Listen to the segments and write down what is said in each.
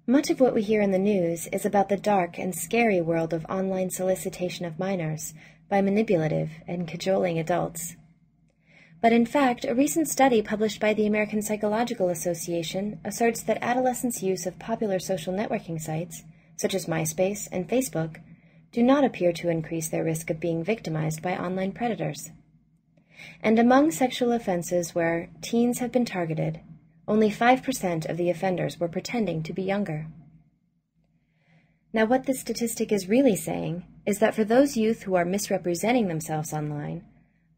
Much of what we hear in the news is about the dark and scary world of online solicitation of minors by manipulative and cajoling adults. But in fact, a recent study published by the American Psychological Association asserts that adolescents' use of popular social networking sites, such as MySpace and Facebook, do not appear to increase their risk of being victimized by online predators. And among sexual offenses where teens have been targeted, only 5% of the offenders were pretending to be younger. Now, what this statistic is really saying is that for those youth who are misrepresenting themselves online,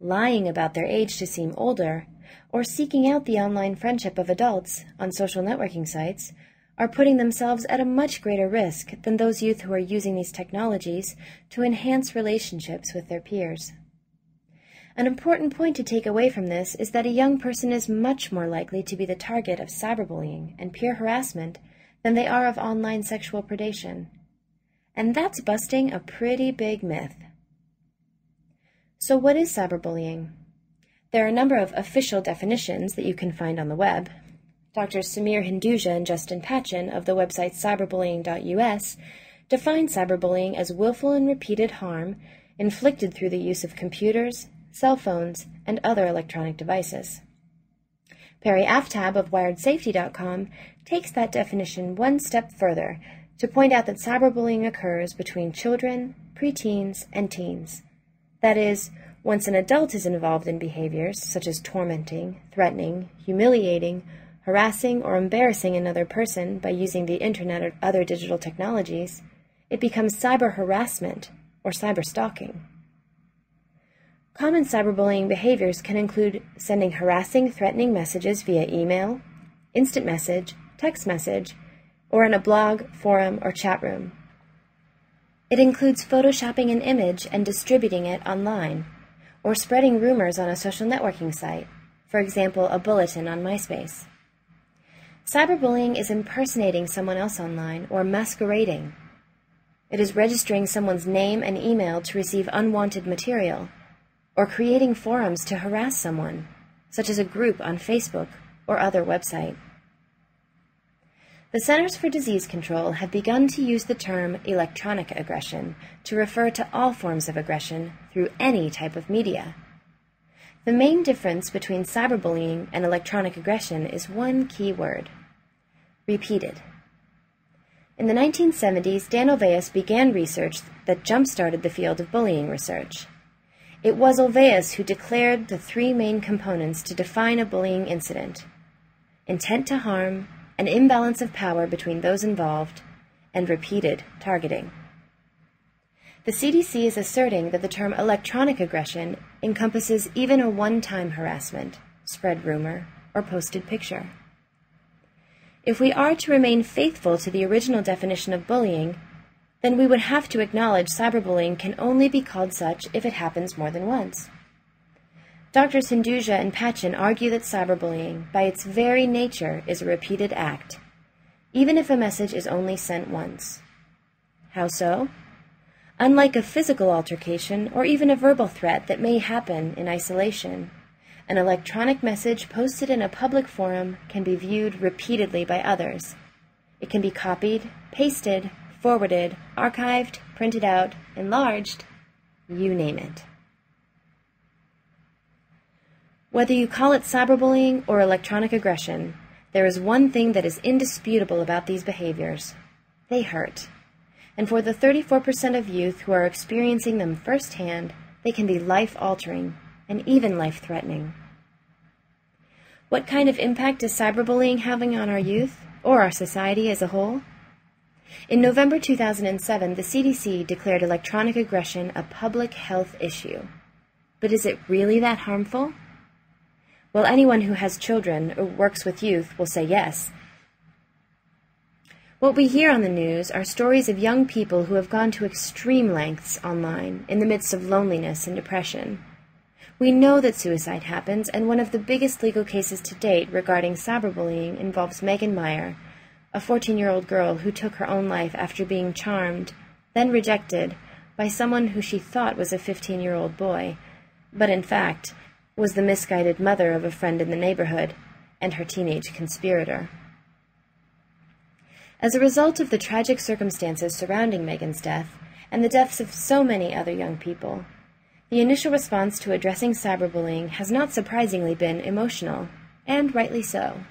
lying about their age to seem older, or seeking out the online friendship of adults on social networking sites, are putting themselves at a much greater risk than those youth who are using these technologies to enhance relationships with their peers. An important point to take away from this is that a young person is much more likely to be the target of cyberbullying and peer harassment than they are of online sexual predation. And that's busting a pretty big myth. So what is cyberbullying? There are a number of official definitions that you can find on the web. Drs. Samir Hinduja and Justin Patchen of the website cyberbullying.us define cyberbullying as willful and repeated harm inflicted through the use of computers, cell phones, and other electronic devices. Perry Aftab of WiredSafety.com takes that definition one step further to point out that cyberbullying occurs between children, preteens, and teens. That is, once an adult is involved in behaviors such as tormenting, threatening, humiliating, harassing, or embarrassing another person by using the internet or other digital technologies, it becomes cyber harassment or cyber stalking. Common cyberbullying behaviors can include sending harassing, threatening messages via email, instant message, text message, or in a blog, forum, or chat room. It includes photoshopping an image and distributing it online, or spreading rumors on a social networking site, for example, a bulletin on MySpace. Cyberbullying is impersonating someone else online or masquerading. It is registering someone's name and email to receive unwanted material, or creating forums to harass someone, such as a group on Facebook or other website. The Centers for Disease Control have begun to use the term electronic aggression to refer to all forms of aggression through any type of media. The main difference between cyberbullying and electronic aggression is one key word: repeated. In the 1970s, Dan Olveus began research that jump-started the field of bullying research. It was Olveus who declared the three main components to define a bullying incident: intent to harm, an imbalance of power between those involved, and repeated targeting. The CDC is asserting that the term electronic aggression encompasses even a one-time harassment, spread rumor, or posted picture. If we are to remain faithful to the original definition of bullying, then we would have to acknowledge cyberbullying can only be called such if it happens more than once. Drs. Hinduja and Patchen argue that cyberbullying, by its very nature, is a repeated act, even if a message is only sent once. How so? Unlike a physical altercation or even a verbal threat that may happen in isolation, an electronic message posted in a public forum can be viewed repeatedly by others. It can be copied, pasted, forwarded, archived, printed out, enlarged, you name it. Whether you call it cyberbullying or electronic aggression, there is one thing that is indisputable about these behaviors: they hurt. And for the 34% of youth who are experiencing them firsthand, they can be life-altering and even life-threatening. What kind of impact is cyberbullying having on our youth, or our society as a whole? In November 2007, the CDC declared electronic aggression a public health issue. But is it really that harmful? Well, anyone who has children or works with youth will say yes. What we hear on the news are stories of young people who have gone to extreme lengths online in the midst of loneliness and depression. We know that suicide happens, and one of the biggest legal cases to date regarding cyberbullying involves Megan Meyer, a 14-year-old girl who took her own life after being charmed, then rejected, by someone who she thought was a 15-year-old boy, but in fact was the misguided mother of a friend in the neighborhood and her teenage conspirator. As a result of the tragic circumstances surrounding Megan's death, and the deaths of so many other young people, the initial response to addressing cyberbullying has not surprisingly been emotional, and rightly so.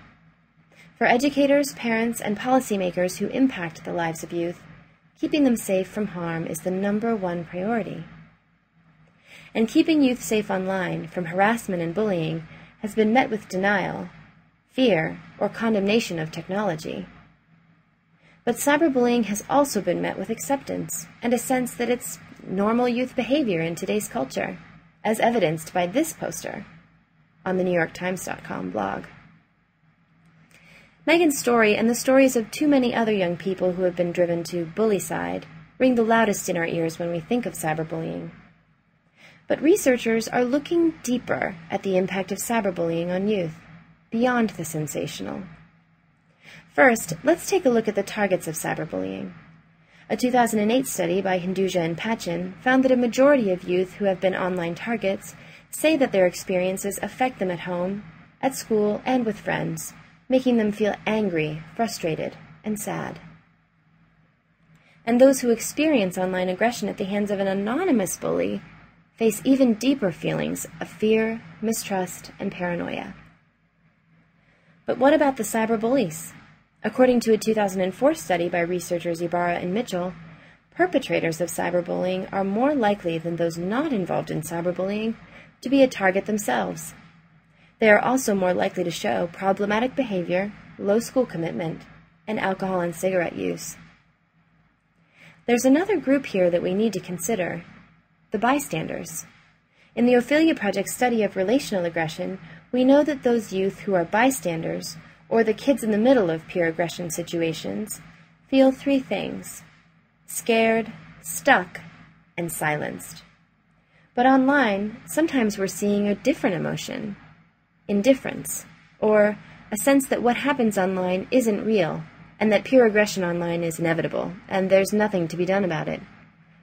For educators, parents, and policymakers who impact the lives of youth, keeping them safe from harm is the #1 priority. And keeping youth safe online from harassment and bullying has been met with denial, fear, or condemnation of technology. But cyberbullying has also been met with acceptance and a sense that it's normal youth behavior in today's culture, as evidenced by this poster on the NewYorkTimes.com blog. Megan's story and the stories of too many other young people who have been driven to bully-side ring the loudest in our ears when we think of cyberbullying. But researchers are looking deeper at the impact of cyberbullying on youth, beyond the sensational. First, let's take a look at the targets of cyberbullying. A 2008 study by Hinduja and Pachin found that a majority of youth who have been online targets say that their experiences affect them at home, at school, and with friends, making them feel angry, frustrated, and sad. And those who experience online aggression at the hands of an anonymous bully face even deeper feelings of fear, mistrust, and paranoia. But what about the cyberbullies? According to a 2004 study by researchers Ibarra and Mitchell, perpetrators of cyberbullying are more likely than those not involved in cyberbullying to be a target themselves. They are also more likely to show problematic behavior, low school commitment, and alcohol and cigarette use. There's another group here that we need to consider: the bystanders. In the Ophelia Project study of relational aggression, we know that those youth who are bystanders, or the kids in the middle of peer aggression situations, feel 3 things: scared, stuck, and silenced. But online, sometimes we're seeing a different emotion: indifference, or a sense that what happens online isn't real, and that peer aggression online is inevitable, and there's nothing to be done about it,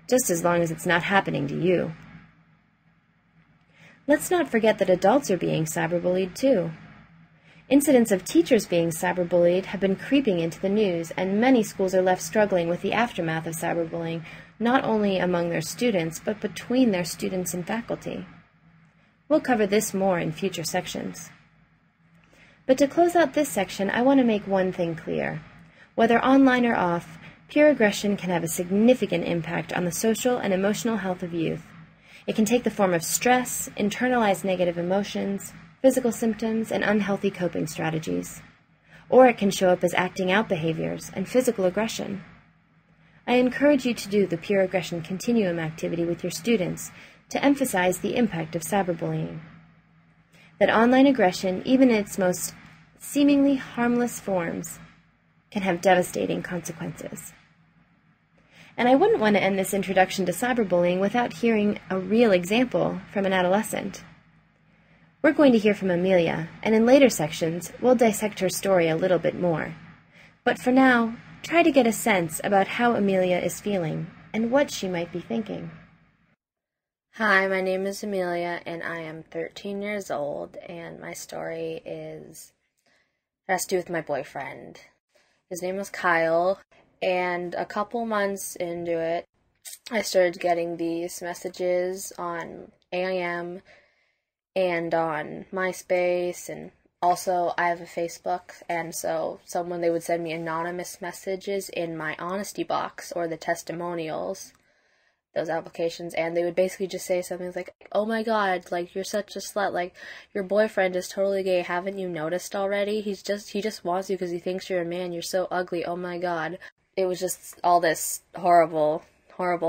just as long as it's not happening to you. Let's not forget that adults are being cyberbullied too. Incidents of teachers being cyberbullied have been creeping into the news, and many schools are left struggling with the aftermath of cyberbullying, not only among their students, but between their students and faculty. We'll cover this more in future sections. But to close out this section, I want to make one thing clear. Whether online or off, peer aggression can have a significant impact on the social and emotional health of youth. It can take the form of stress, internalized negative emotions, physical symptoms, and unhealthy coping strategies. Or it can show up as acting out behaviors and physical aggression. I encourage you to do the peer aggression continuum activity with your students to emphasize the impact of cyberbullying. That online aggression, even in its most seemingly harmless forms, can have devastating consequences. And I wouldn't want to end this introduction to cyberbullying without hearing a real example from an adolescent. We're going to hear from Amelia, and in later sections, we'll dissect her story a little bit more. But for now, try to get a sense about how Amelia is feeling and what she might be thinking. Hi, my name is Amelia, and I am 13 years old, and my story has to do with my boyfriend. His name was Kyle, and a couple months into it, I started getting these messages on AIM and on MySpace, and also I have a Facebook, and so they would send me anonymous messages in my honesty box or the testimonials, those applications, and they would basically just say something like, "Oh my god, like, you're such a slut, like, your boyfriend is totally gay, haven't you noticed already? He just wants you because he thinks you're a man, you're so ugly, oh my god." It was just all this horrible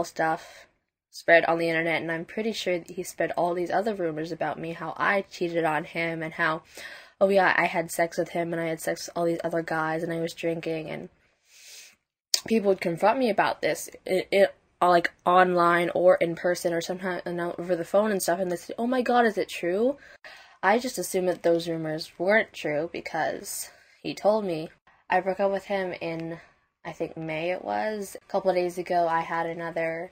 stuff spread on the internet, and I'm pretty sure that he spread all these other rumors about me, how I cheated on him, and how, oh yeah, I had sex with him, and I had sex with all these other guys, and I was drinking, and people would confront me about this, like online or in person or sometimes over the phone and stuff, and they say, "Oh my god, is it true?" I just assumed that those rumors weren't true because he told me. I broke up with him in, I think, May it was. A couple of days ago, I had another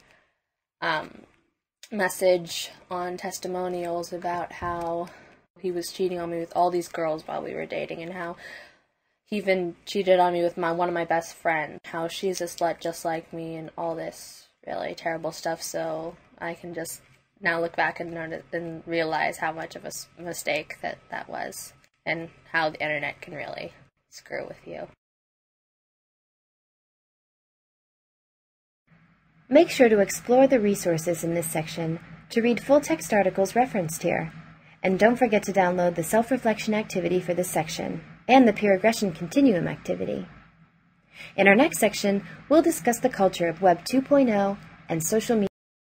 message on testimonials about how he was cheating on me with all these girls while we were dating, and how he even cheated on me with one of my best friends, how she's a slut just like me, and all this really terrible stuff. So I can just now look back and realize how much of a mistake that was, and how the internet can really screw with you. Make sure to explore the resources in this section to read full-text articles referenced here. And don't forget to download the self-reflection activity for this section, and the peer aggression continuum activity. In our next section, we'll discuss the culture of Web 2.0 and social media.